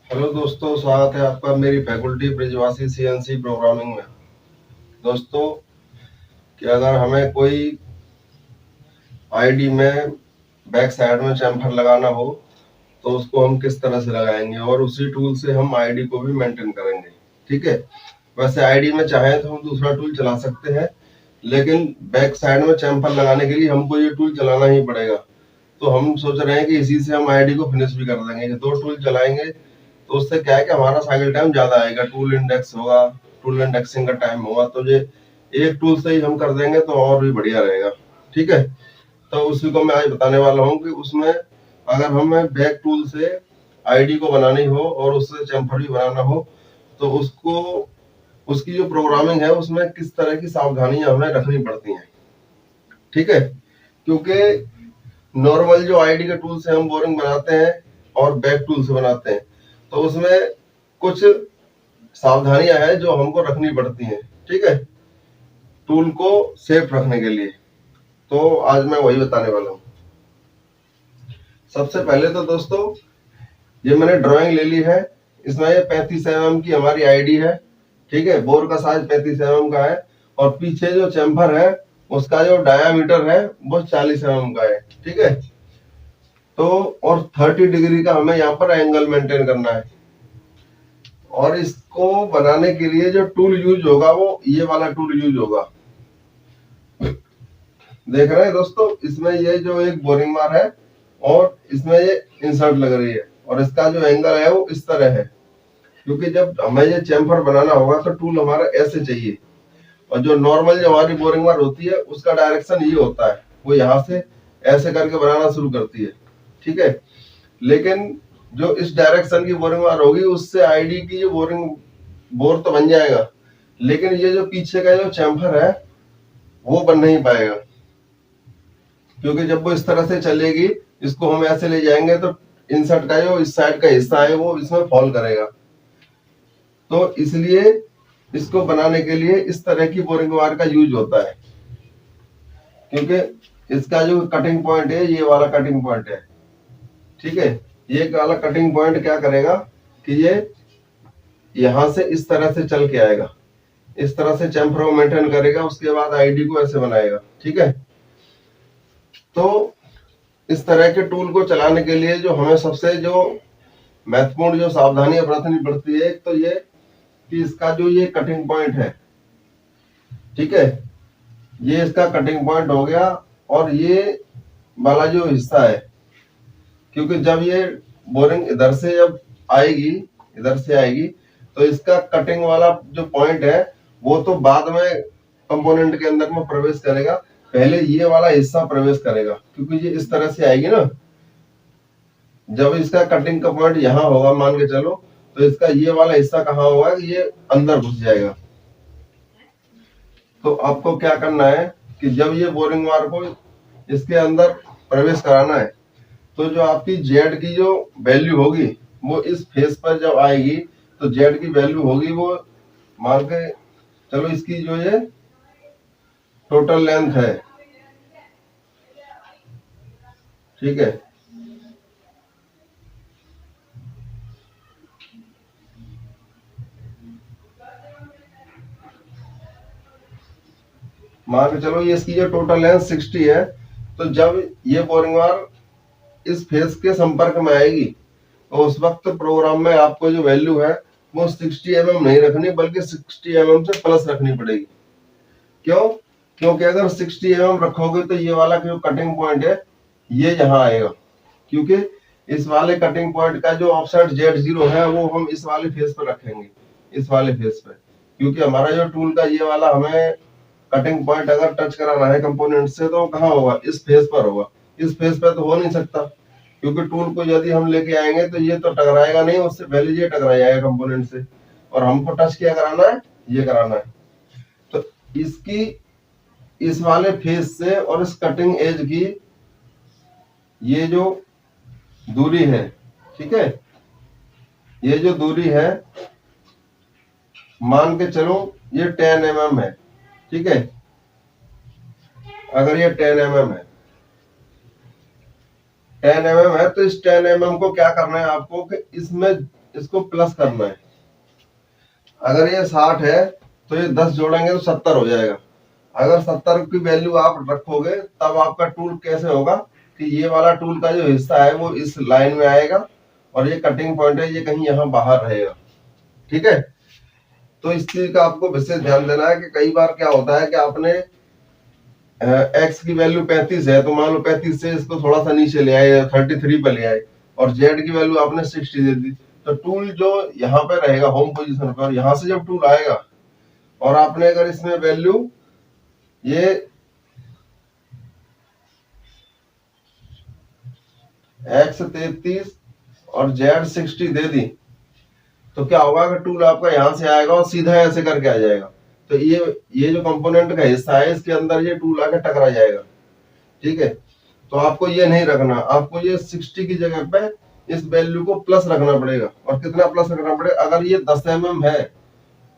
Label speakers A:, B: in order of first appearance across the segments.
A: Hello दोस्तों, स्वागत है आपका मेरी फैकल्टी ब्रिजवासी सीएनसी प्रोग्रामिंग में। दोस्तों, कि अगर हमें कोई आईडी में बैक साइड में चैम्फर लगाना हो तो उसको हम किस तरह से लगाएंगे और उसी टूल से हम आईडी को भी मेंटेन करेंगे। ठीक है। वैसे आईडी में चाहे तो हम दूसरा टूल चला सकते हैं, लेकिन बैक साइड में चैम्फर लगाने के लिए हमको ये टूल चलाना ही पड़ेगा। तो हम सोच रहे हैं कि इसी से हम आईडी को फिनिश भी कर देंगे। दो टूल चलाएंगे तो उससे क्या है कि हमारा साइकिल टाइम ज्यादा आएगा, टूल इंडेक्स होगा, टूल इंडेक्सिंग का टाइम होगा। तो ये एक टूल से ही हम कर देंगे तो और भी बढ़िया रहेगा। ठीक है। तो उसी को मैं आज बताने वाला हूँ कि उसमें अगर हमें बैक टूल से आईडी को बनानी हो और उससे चैम्फर भी बनाना हो तो उसको उसकी जो प्रोग्रामिंग है उसमें किस तरह की सावधानियां हमें रखनी पड़ती हैं। ठीक है। क्योंकि नॉर्मल जो आईडी के टूल से हम बोरिंग बनाते हैं और बैक टूल से बनाते हैं तो उसमें कुछ सावधानियां हैं जो हमको रखनी पड़ती हैं। ठीक है, टूल को सेफ रखने के लिए। तो आज मैं वही बताने वाला हूँ। सबसे पहले तो दोस्तों, ये मैंने ड्राइंग ले ली है। इसमें ये 35 mm की हमारी आईडी है। ठीक है, बोर का साइज 35 mm का है और पीछे जो चैम्फर है उसका जो डायामीटर है वो 40 mm का है। ठीक है। तो और 30 डिग्री का हमें यहाँ पर एंगल मेंटेन करना है। और इसको बनाने के लिए जो टूल यूज होगा वो ये वाला टूल यूज होगा। देख रहे हैं दोस्तों, इसमें ये जो एक बोरिंग बार है और इसमें ये इंसर्ट लग रही है और इसका जो एंगल है वो इस तरह है। क्योंकि जब हमें ये चैम्फर बनाना होगा तो टूल हमारा ऐसे चाहिए और जो नॉर्मल जो हमारी बोरिंग बार होती है उसका डायरेक्शन ये होता है, वो यहाँ से ऐसे करके बनाना शुरू करती है। ठीक है। लेकिन जो इस डायरेक्शन की बोरिंग बार होगी उससे आईडी की जो बोर तो बन जाएगा, लेकिन ये जो पीछे का जो चैम्फर है वो बन नहीं पाएगा। क्योंकि जब वो इस तरह से चलेगी, इसको हम ऐसे ले जाएंगे तो इंसर्ट का जो इस साइड का हिस्सा है वो इसमें फॉल करेगा। तो इसलिए इसको बनाने के लिए इस तरह की बोरिंग वायर का यूज होता है। क्योंकि इसका जो कटिंग पॉइंट है ये वाला कटिंग पॉइंट है। ठीक है। ये वाला कटिंग पॉइंट क्या करेगा कि ये यहां से इस तरह से चल के आएगा, इस तरह से चैम्फर को मेंटेन करेगा, उसके बाद आईडी को ऐसे बनाएगा। ठीक है। तो इस तरह के टूल को चलाने के लिए जो हमें सबसे जो महत्वपूर्ण जो सावधानियां बरतनी पड़ती है, एक तो ये कि इसका जो ये कटिंग पॉइंट है, ठीक है, ये इसका कटिंग पॉइंट हो गया। और ये वाला जो हिस्सा है, क्योंकि जब ये बोरिंग इधर से जब आएगी, इधर से आएगी तो इसका कटिंग वाला जो पॉइंट है वो तो बाद में कंपोनेंट के अंदर में प्रवेश करेगा, पहले ये वाला हिस्सा प्रवेश करेगा। क्योंकि ये इस तरह से आएगी ना, जब इसका कटिंग का पॉइंट यहाँ होगा मान के चलो, तो इसका ये वाला हिस्सा कहाँ होगा, ये अंदर घुस जाएगा। तो आपको क्या करना है कि जब ये बोरिंग वायर को इसके अंदर प्रवेश कराना है तो जो आपकी जेड की जो वैल्यू होगी वो इस फेस पर जब आएगी तो जेड की वैल्यू होगी वो, मान के चलो इसकी जो ये टोटल लेंथ है, ठीक है, मान के चलो ये इसकी जो टोटल लेंथ 60 है। तो जब ये बोरिंग वायर इस फेस के संपर्क में आएगी तो उस वक्त प्रोग्राम में आपको जो वैल्यू है वो 60 mm नहीं रखनी, बल्कि 60 mm से प्लस रखनी पड़ेगी। क्यों? क्योंकि अगर 60 mm रखोगे तो ये वाला जो कटिंग पॉइंट है ये यहाँ आएगा। क्योंकि इस वाले कटिंग पॉइंट का जो ऑफसेट Z0 है वो हम इस वाले फेस पर रखेंगे, इस वाले फेस पे। क्योंकि हमारा जो टूल का ये वाला हमें कटिंग पॉइंट अगर टच कराना है कंपोनेंट से तो कहाँ होगा, इस फेस पर होगा। इस फेस पे तो हो नहीं सकता, क्योंकि टूल को यदि हम लेके आएंगे तो ये तो टकराएगा नहीं, उससे पहले ये टकरा जाएगा कंपोनेंट से। और हमको टच क्या कराना है, ये कराना है। तो इसकी इस वाले फेस से और इस कटिंग एज की ये जो दूरी है, ठीक है, ये जो दूरी है मान के चलो ये 10 mm है। ठीक है, अगर ये 10 mm है, 10 mm है तो इस 10 mm को क्या करना है आपको कि इसमें इसको प्लस करना है। अगर ये 60 है तो ये 10 जोड़ेंगे तो 70 हो जाएगा। अगर 70 की वैल्यू आप रखोगे तब आपका टूल कैसे होगा कि ये वाला टूल का जो हिस्सा है वो इस लाइन में आएगा और ये कटिंग पॉइंट है ये कहीं यहाँ बाहर रहेगा। ठीक है, तो इस चीज का आपको विशेष ध्यान देना है कि कई बार क्या होता है कि आपने एक्स की वैल्यू 35 है तो मान लो 35 से इसको थोड़ा सा नीचे ले आए 33 पे ले आए और जेड की वैल्यू आपने 60 दे दी, तो टूल जो यहाँ पे रहेगा होम पोजीशन पर, यहाँ से जब टूल आएगा और आपने अगर इसमें वैल्यू ये एक्स 33 और जेड 60 दे दी तो क्या होगा कि टूल आपका यहाँ से आएगा और सीधा ऐसे करके आ जाएगा। तो ये जो कंपोनेंट का हिस्सा है इसके अंदर ये टूल आके टकरा जाएगा। ठीक है, तो आपको ये नहीं रखना, आपको ये 60 की जगह पे इस वैल्यू को प्लस रखना पड़ेगा। और कितना प्लस रखना पड़ेगा, अगर ये 10 mm है,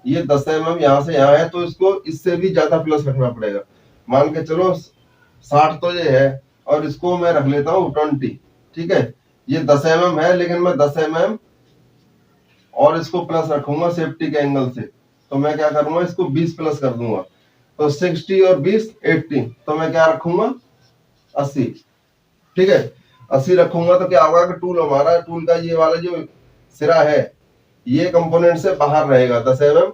A: ये 10 mm यहाँ से यहाँ है तो इसको इससे भी ज्यादा प्लस रखना पड़ेगा। मान के चलो 60 तो ये है और इसको मैं रख लेता हूँ 20। ठीक है, ये 10 mm है लेकिन मैं 10 mm और इसको प्लस रखूंगा सेफ्टी के एंगल से, तो मैं क्या करूंगा इसको 20 प्लस कर दूंगा। तो 60 और 20 80, तो मैं क्या रखूंगा 80। ठीक है, 80 रखूंगा तो क्या होगा कि टूल हमारा टूल का ये वाला जो सिरा है ये कंपोनेंट से बाहर रहेगा 10 mm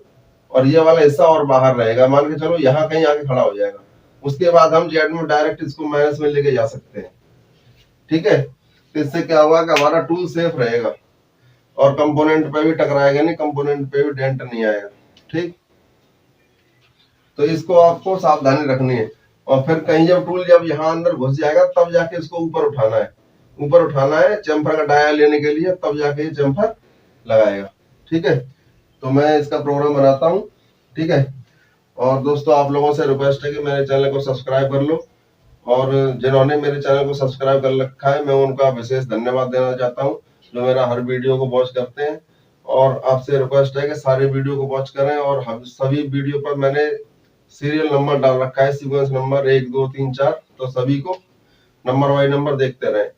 A: और ये वाला हिस्सा और बाहर रहेगा। मान के चलो यहाँ कहीं आके खड़ा हो जाएगा, उसके बाद हम जेड में डायरेक्ट इसको माइनस में लेके जा सकते हैं। ठीक है, तो इससे क्या होगा कि हमारा टूल सेफ रहेगा और कंपोनेंट पे भी टकराएगा नहीं, कंपोनेंट पे भी डेंट नहीं आएगा। ठीक, तो इसको आपको सावधानी रखनी है। और फिर कहीं जब टूल जब यहाँ अंदर घुस जाएगा तब जाके इसको ऊपर उठाना है, ऊपर उठाना है चैम्फर का डाया लेने के लिए, तब जाके ये चैम्फर लगाएगा। ठीक है, तो मैं इसका प्रोग्राम बनाता हूँ। ठीक है, और दोस्तों आप लोगों से रिक्वेस्ट है कि मेरे चैनल को सब्सक्राइब कर लो और जिन्होंने मेरे चैनल को सब्सक्राइब कर रखा है मैं उनका विशेष धन्यवाद देना चाहता हूँ जो मेरा हर वीडियो को वॉच करते हैं। और आपसे रिक्वेस्ट है कि सारे वीडियो को वॉच करें और हम सभी वीडियो पर मैंने सीरियल नंबर डाल रखा है, सीक्वेंस नंबर 1 2 3 4, तो सभी को नंबर वाइज नंबर देखते रहें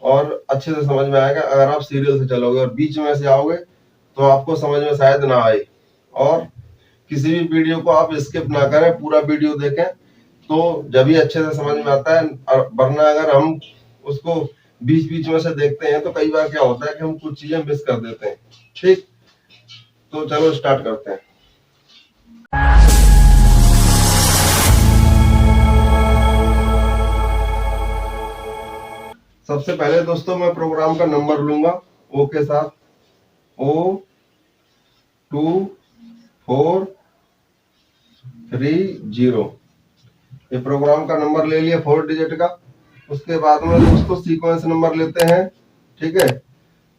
A: और अच्छे से समझ में आएगा। अगर आप सीरियल से चलोगे और बीच में से आओगे तो आपको समझ में शायद ना आए। और किसी भी वीडियो को आप स्किप ना करें, पूरा वीडियो देखें तो जब भी अच्छे से समझ में आता है। वरना अगर हम उसको बीच बीच में से देखते हैं तो कई बार क्या होता है कि हम कुछ चीजें मिस कर देते हैं। ठीक, तो चलो स्टार्ट करते हैं। सबसे पहले दोस्तों मैं प्रोग्राम का नंबर लूंगा ओ के साथ, O2430। ये प्रोग्राम का नंबर ले लिया 4 डिजिट का। उसके बाद में दोस्तों सीक्वेंस नंबर लेते हैं। ठीक है,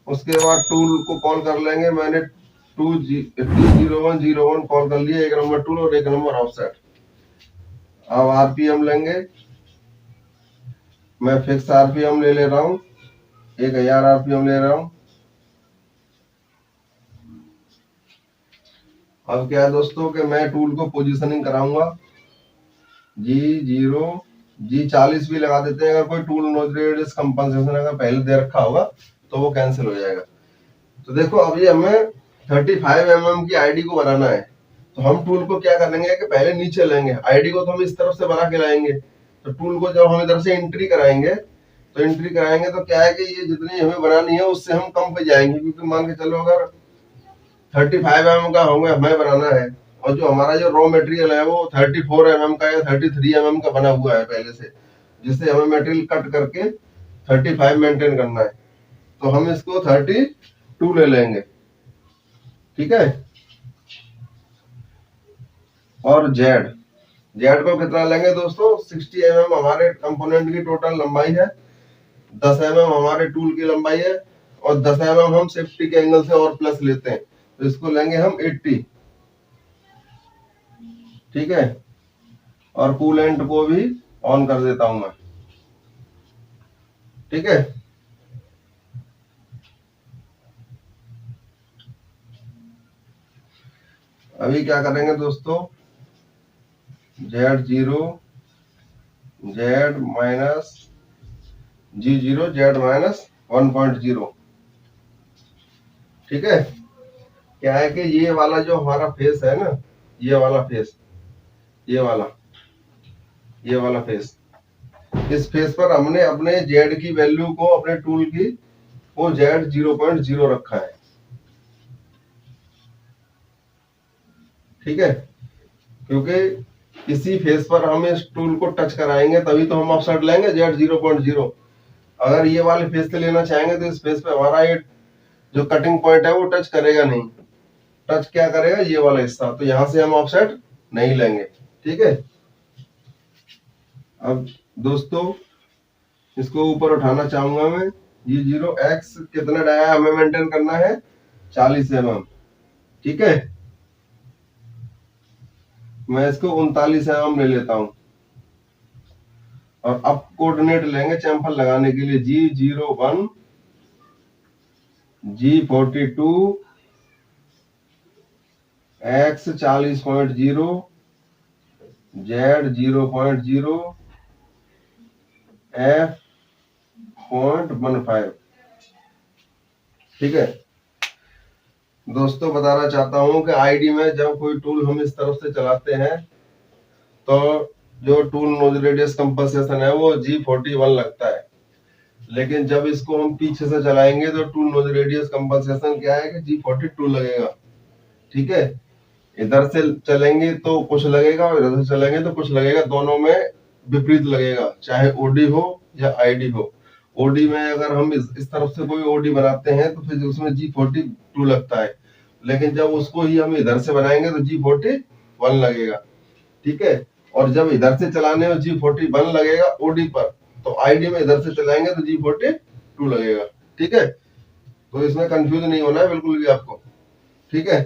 A: उसके बाद टूल को कॉल कर लेंगे। मैंने 20101 कॉल कर लिया, एक नंबर टूल और एक नंबर ऑफसेट। अब आरपीएम लेंगे, मैं फिक्स आरपीएम ले रहा हूँ, 1000 आरपीएम ले रहा हूँ। अब क्या है दोस्तों कि मैं टूल को पोजीशनिंग कराऊंगा, G0 G40 भी लगा देते हैं। अगर कोई टूल नोज रेडियस कंपनसेशन अगर पहले दे रखा होगा तो वो कैंसिल हो जाएगा। तो देखो अब ये हमें 35 mm की आईडी को बनाना है, तो हम टूल को क्या करेंगे कि पहले नीचे लेंगे। आईडी को तो हम इस तरफ से बना के लाएंगे, तो टूल को जब हम इधर से एंट्री कराएंगे तो क्या है कि ये जितनी हमें बनानी है उससे हम कम पे जाएंगे। क्योंकि मान के चलो अगर 35 mm का हमें बनाना है और जो हमारा जो रॉ मटेरियल है वो 34 mm का या 33 mm का बना हुआ है पहले से, जिससे हमें मटेरियल कट करके 35 मेंटेन करना है, तो हम इसको 32 ले लेंगे। ठीक है, और जेड को कितना लेंगे दोस्तों, 60 mm हमारे कंपोनेंट की टोटल लंबाई है, 10 mm हमारे टूल की लंबाई है और 10 mm हम सेफ्टी के एंगल से और प्लस लेते हैं, तो इसको लेंगे हम 80। ठीक है, और कूलेंट को भी ऑन कर देता हूं मैं। ठीक है, अभी क्या करेंगे दोस्तों, Z0 Z minus G0 Z minus 1.0। ठीक है। क्या है कि ये वाला जो हमारा फेस है ना, ये वाला फेस, ये वाला फेस, इस फेस पर हमने अपने जेड की वैल्यू को, अपने टूल की वो जेड 0.0 रखा है। ठीक है, क्योंकि इसी फेस पर हम इस टूल को टच कराएंगे तभी तो हम ऑफसेट लेंगे जेड 0.0। अगर ये वाले फेस से लेना चाहेंगे तो इस फेस पे हमारा ये जो कटिंग पॉइंट है वो टच करेगा नहीं। टच क्या करेगा, ये वाला हिस्सा, तो यहां से हम ऑफसेट नहीं लेंगे। ठीक है। अब दोस्तों इसको ऊपर उठाना चाहूंगा मैं। ये 0x कितना डाया हमें मेंटेन करना है, 40 mm। ठीक है, मैं इसको 39 mm ले लेता हूं। और अब कोऑर्डिनेट लेंगे चैम्फर लगाने के लिए, G01, G42, X 40.0, Z 0.0, F 0.15। ठीक है दोस्तों, बताना चाहता हूं कि आईडी में जब कोई टूल हम इस तरफ से चलाते हैं तो जो टूल नोज रेडियस कंपनसेशन है वो G41 लगता है, लेकिन जब इसको हम पीछे से चलाएंगे तो टूल नोज रेडियस कंपनसेशन क्या है कि G42 लगेगा। ठीक है, इधर से चलेंगे तो कुछ लगेगा और इधर से चलेंगे तो कुछ लगेगा, दोनों में विपरीत लगेगा, चाहे ओडी हो या आईडी हो। ओडी में अगर हम इस तरफ से कोई ओडी बनाते हैं तो फिर उसमें G42 लगता है, लेकिन जब उसको ही हम इधर से बनाएंगे तो G41 लगेगा। ठीक है, और जब इधर से चलाने में G41 लगेगा ओडी पर, तो आईडी में इधर से चलाएंगे तो G42 लगेगा। ठीक है, तो इसमें कंफ्यूज नहीं होना है बिल्कुल भी आपको। ठीक है,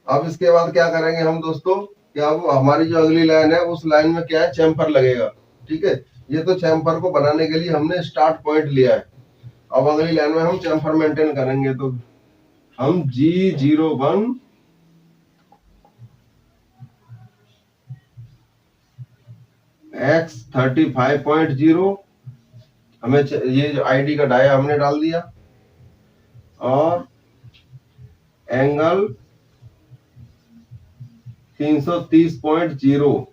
A: अब इसके बाद क्या करेंगे हम दोस्तों, क्या वो हमारी जो अगली लाइन है उस लाइन में क्या है, चैम्फर लगेगा। ठीक है, ये तो चैम्फर को बनाने के लिए हमने स्टार्ट पॉइंट लिया है। अब अगली लाइन में हम चैम्फर मेंटेन करेंगे, तो हम G01, X 35.0, हमें ये जो आईडी का डाया हमने डाल दिया, और एंगल 330.0।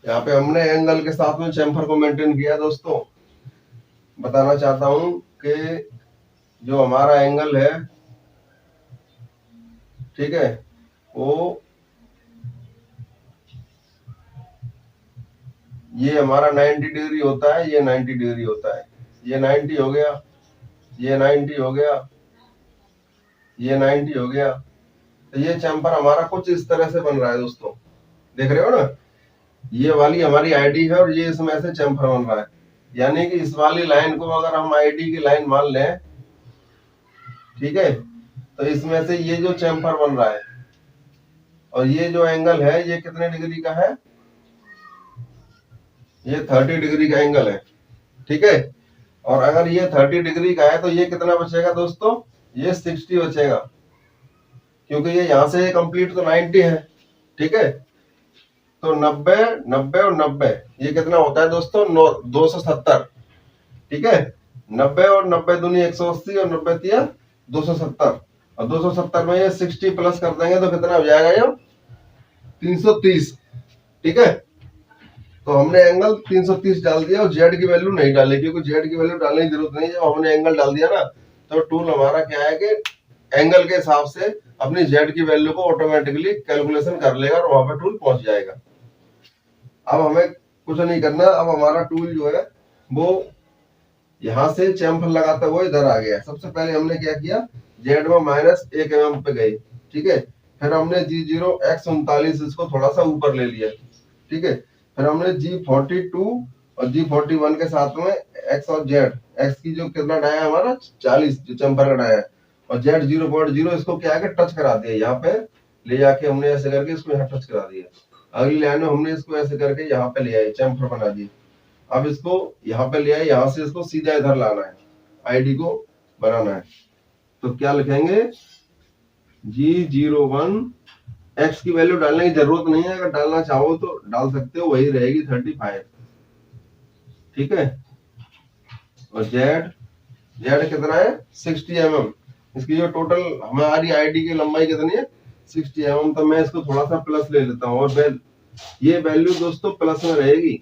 A: यहाँ पे हमने एंगल के साथ में चैम्फर को मेंटेन किया। दोस्तों बताना चाहता हूं कि जो हमारा एंगल है, ठीक है, वो ये हमारा 90 डिग्री होता है, ये 90 डिग्री होता है, ये 90 हो गया, ये 90 हो गया, ये 90 हो गया। तो ये चैम्फर हमारा कुछ इस तरह से बन रहा है दोस्तों, देख रहे हो ना, ये वाली हमारी आईडी है और ये इसमें से चैम्फर बन रहा है। यानी कि इस वाली लाइन को अगर हम आईडी की लाइन मान लें, ठीक है, तो इसमें से ये जो चैम्फर बन रहा है और ये जो एंगल है ये कितने डिग्री का है, ये 30 डिग्री का एंगल है। ठीक है, और अगर ये 30 डिग्री का है तो ये कितना बचेगा दोस्तों, ये 60 बचेगा, क्योंकि ये यहां से कंप्लीट तो 90 है। ठीक है, तो 90, 90 और 90, ये कितना होता है दोस्तों, 270। ठीक है, 90 और 90 दूनी 180 और 90 तिया 270, और 270 में ये 60 प्लस कर देंगे तो कितना हो जाएगा, ये 330। ठीक है, तो हमने एंगल 330 डाल दिया और जेड की वैल्यू नहीं डाली, क्योंकि जेड की वैल्यू डालने की जरूरत नहीं है। जब हमने एंगल डाल दिया ना, तो टूल हमारा क्या है कि एंगल के हिसाब से अपनी जेड की वैल्यू को ऑटोमेटिकली कैलकुलेशन कर लेगा और वहां पर टूल पहुंच जाएगा। अब हमें कुछ नहीं करना, अब हमारा टूल जो है वो यहां से चैम्फर लगाता हुआ इधर आ गया। सबसे पहले हमने क्या किया, जेड में -1 mm पे गए। ठीक है, फिर हमने G0 X 39 इसको थोड़ा सा ऊपर ले लिया। ठीक है, फिर हमने G42 और G41 के साथ में X और Z, X की जो कितना डाया है हमारा 40, जो चैम्फर का डाया है, और Z 0.0 इसको क्या है टच करा दिया, यहाँ पे ले जाके हमने ऐसे करके इसको यहाँ टच करा दिया। अगली लाइन में हमने इसको ऐसे करके यहाँ पे ले आए, चैम्फर बना दिए। अब इसको यहाँ पे ले आए, यहाँ से इसको सीधा इधर लाना है, आईडी को बनाना है। तो क्या लिखेंगे, G01, एक्स की वैल्यू डालने की जरूरत नहीं है, अगर डालना चाहो तो डाल सकते हो, वही रहेगी 35। ठीक है, और जेड जेड कितना है 60 mm। इसकी जो टोटल हमारी आईडी की लंबाई कितनी है 60 mm। तो मैं इसको थोड़ा सा प्लस ले लेता हूँ और ये वैल्यू दोस्तों प्लस में रहेगी,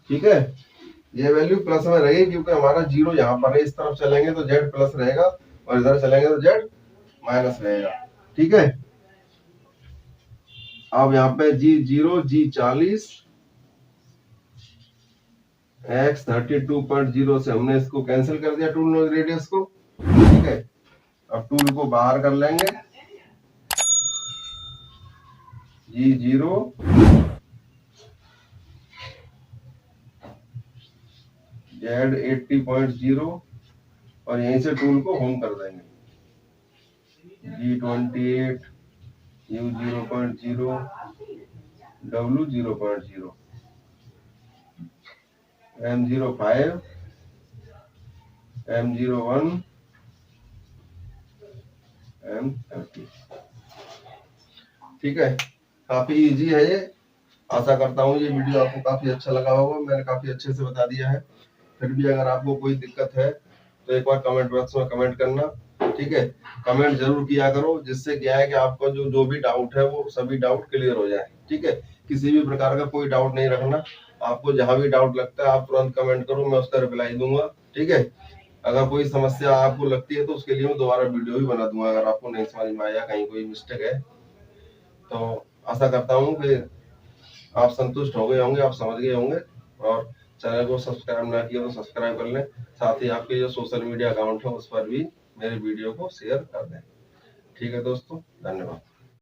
A: ठीक है। ये वैल्यू प्लस में रहेगी क्योंकि हमारा जीरो यहाँ पर है, इस तरफ चलेंगे तो जेड प्लस रहेगा और इधर चलेंगे तो जेड माइनस रहेगा, ठीक है। अब यहाँ पे G0 G40 X 32.0 से हमने इसको कैंसिल कर दिया टूल नोज रेडियस को, ठीक है। अब टूल को बाहर कर लेंगे, G0 Z 80.0 और यहीं से टूल को होम कर देंगे, G28 U 0.0 W 0.0 M05 M01 M30, ठीक है। काफी इजी है ये। आशा करता हूँ ये वीडियो आपको काफी अच्छा लगा होगा, मैंने काफी अच्छे से बता दिया है। फिर भी अगर आपको कोई दिक्कत है तो एक बार कमेंट बॉक्स में कमेंट करना, ठीक है। कमेंट जरूर किया करो, जिससे क्या है कि आपका जो भी डाउट है वो सभी डाउट क्लियर हो जाए, ठीक है। किसी भी प्रकार का कोई डाउट नहीं रखना, आपको जहां भी डाउट लगता है आप तुरंत कमेंट करो, मैं उसका रिप्लाई दूंगा, ठीक है। अगर कोई समस्या आपको लगती है तो उसके लिए मैं दोबारा वीडियो भी बना दूंगा, अगर आपको नहीं समझ में आया कहीं कोई मिस्टेक है तो। आशा करता हूँ कि आप संतुष्ट हो गए होंगे, आप समझ गए होंगे। और चैनल को सब्सक्राइब ना किया तो सब्सक्राइब कर लें, साथ ही आपके जो सोशल मीडिया अकाउंट है उस पर भी मेरे वीडियो को शेयर कर दें, ठीक है दोस्तों। धन्यवाद।